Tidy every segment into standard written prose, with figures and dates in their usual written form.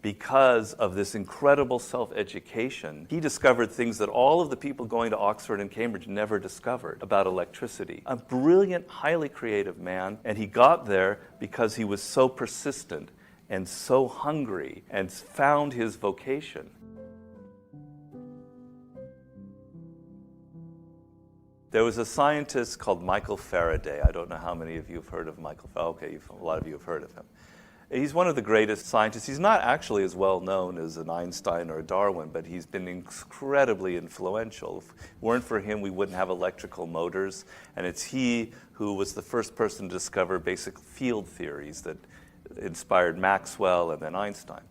because of this incredible self-education, he discovered things that all of the people going to Oxford and Cambridge never discovered about electricity. A brilliant, highly creative man, and he got there because he was so persistent and so hungry and found his vocation. There was a scientist called Michael Faraday. I don't know how many of you have heard of Michael Faraday. Okay, a lot of you have heard of him. He's one of the greatest scientists. He's not actually as well known as an Einstein or a Darwin, but he's been incredibly influential. If it weren't for him, we wouldn't have electrical motors. And it's he who was the first person to discover basic field theories that inspired Maxwell and then Einstein.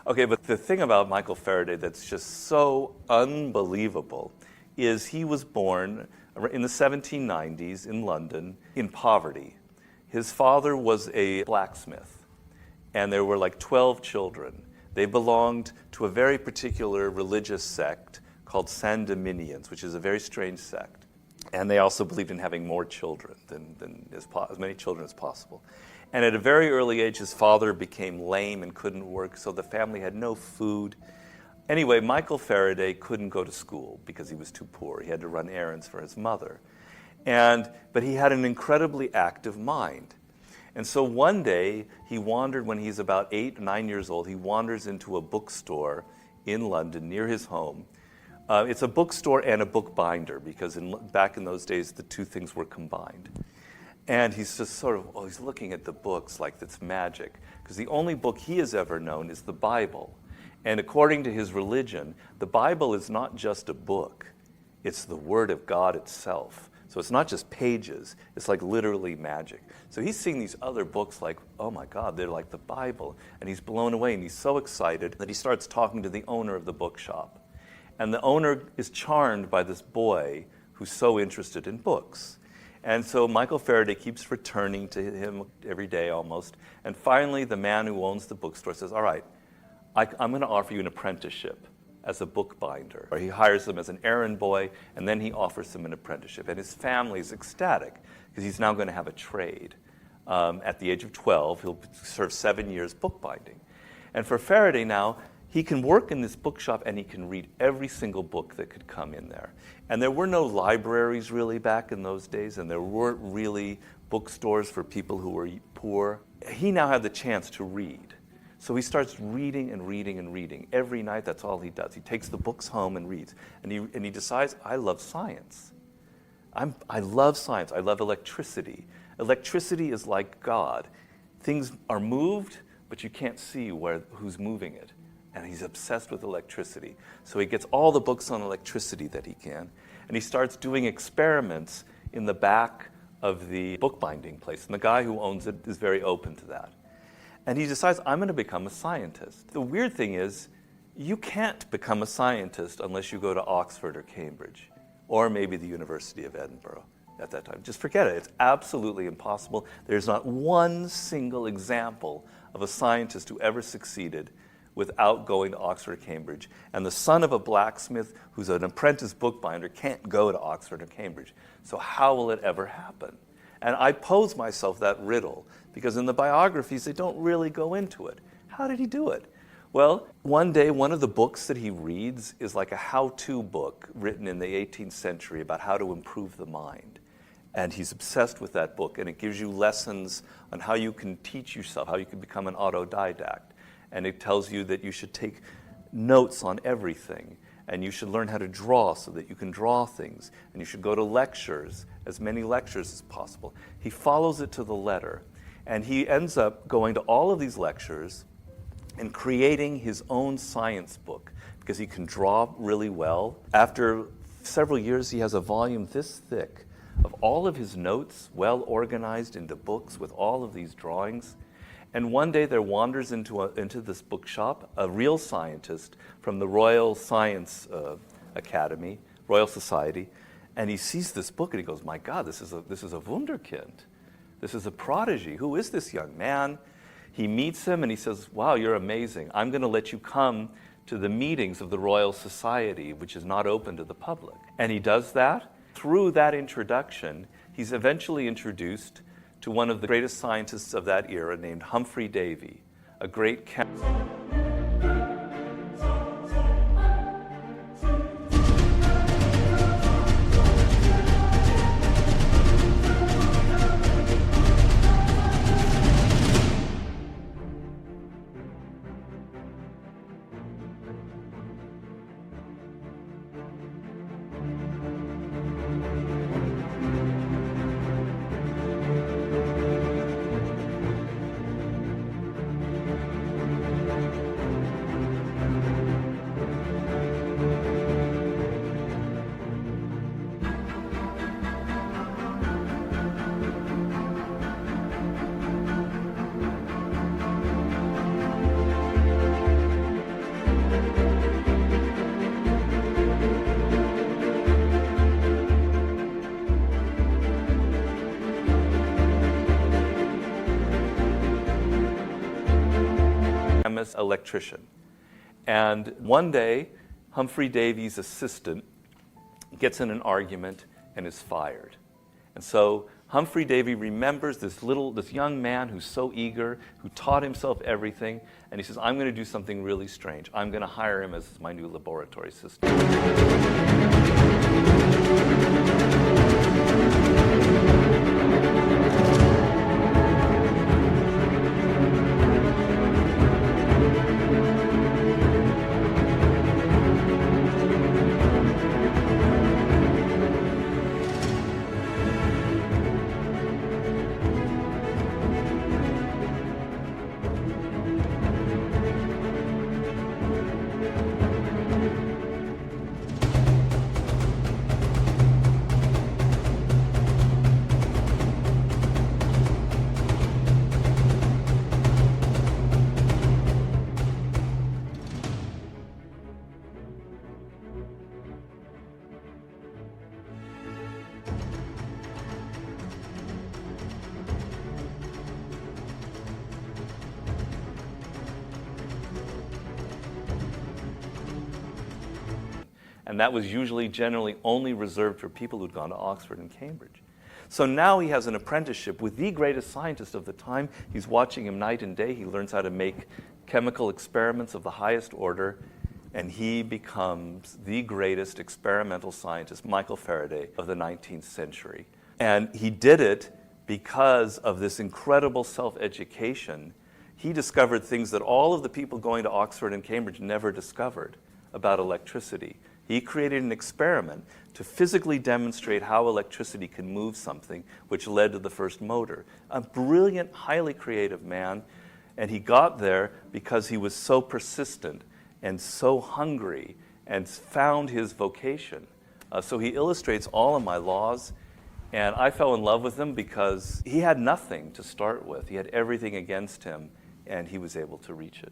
Okay, but the thing about Michael Faraday that's just so unbelievable is he was born in the 1790s in London in poverty. His father was a blacksmith, and there were like 12 children. They belonged to a very particular religious sect called Sandeminians, which is a very strange sect. And they also believed in having more children than as many children as possible. And at a very early age, his father became lame and couldn't work, so the family had no food. Anyway, Michael Faraday couldn't go to school because he was too poor. He had to run errands for his mother. But he had an incredibly active mind. And so one day, he wandered, when he's about 8 or 9 years old, he wanders into a bookstore in London near his home. It's a bookstore and a bookbinder, because back in those days, the two things were combined. And he's just sort of, he's looking at the books like it's magic, because the only book he has ever known is the Bible. And according to his religion, the Bible is not just a book, it's the Word of God itself. So it's not just pages, it's like literally magic. So he's seeing these other books like, oh my God, they're like the Bible. And he's blown away, and he's so excited that he starts talking to the owner of the bookshop. And the owner is charmed by this boy who's so interested in books. And so Michael Faraday keeps returning to him every day almost. And finally, the man who owns the bookstore says, all right, I'm going to offer you an apprenticeship as a bookbinder. Or he hires him as an errand boy, and then he offers him an apprenticeship. And his family is ecstatic because he's now going to have a trade. At the age of 12, he'll serve 7 years bookbinding. And for Faraday now, he can work in this bookshop and he can read every single book that could come in there. And there were no libraries really back in those days, and there weren't really bookstores for people who were poor. He now had the chance to read. So he starts reading and reading and reading. Every night, that's all he does. He takes the books home and reads. And he decides, I love science. I love science. I love electricity. Electricity is like God. Things are moved, but you can't see who's moving it. And he's obsessed with electricity. So he gets all the books on electricity that he can, and he starts doing experiments in the back of the bookbinding place. And the guy who owns it is very open to that. And he decides, I'm going to become a scientist. The weird thing is, you can't become a scientist unless you go to Oxford or Cambridge, or maybe the University of Edinburgh at that time. Just forget it. It's absolutely impossible. There's not one single example of a scientist who ever succeeded without going to Oxford or Cambridge. And the son of a blacksmith who's an apprentice bookbinder can't go to Oxford or Cambridge. So how will it ever happen? And I pose myself that riddle, because in the biographies, they don't really go into it. How did he do it? Well, one day, one of the books that he reads is like a how-to book written in the 18th century about how to improve the mind. And he's obsessed with that book, and it gives you lessons on how you can teach yourself, how you can become an autodidact. And it tells you that you should take notes on everything, and you should learn how to draw so that you can draw things, and you should go to lectures, as many lectures as possible. He follows it to the letter, and he ends up going to all of these lectures and creating his own science book, because he can draw really well. After several years, he has a volume this thick of all of his notes, well organized into books with all of these drawings. And one day there wanders into this bookshop a real scientist from the Royal Science Academy, Royal Society, and he sees this book and he goes, my God, this is a wunderkind. This is a prodigy. Who is this young man? He meets him and he says, wow, you're amazing. I'm going to let you come to the meetings of the Royal Society, which is not open to the public. And he does that. Through that introduction, he's eventually introduced to one of the greatest scientists of that era named Humphrey Davy, a great chemist. was an electrician. And one day, Humphrey Davy's assistant gets in an argument and is fired. And so Humphrey Davy remembers this young man who's so eager, who taught himself everything, and he says, I'm going to do something really strange. I'm going to hire him as my new laboratory assistant. And that was generally only reserved for people who'd gone to Oxford and Cambridge. So now he has an apprenticeship with the greatest scientist of the time. He's watching him night and day. He learns how to make chemical experiments of the highest order, and he becomes the greatest experimental scientist, Michael Faraday, of the 19th century. And he did it because of this incredible self-education. He discovered things that all of the people going to Oxford and Cambridge never discovered about electricity. He created an experiment to physically demonstrate how electricity can move something, which led to the first motor. A brilliant, highly creative man, and he got there because he was so persistent and so hungry and found his vocation. So he illustrates all of my laws, and I fell in love with him because he had nothing to start with. He had everything against him, and he was able to reach it.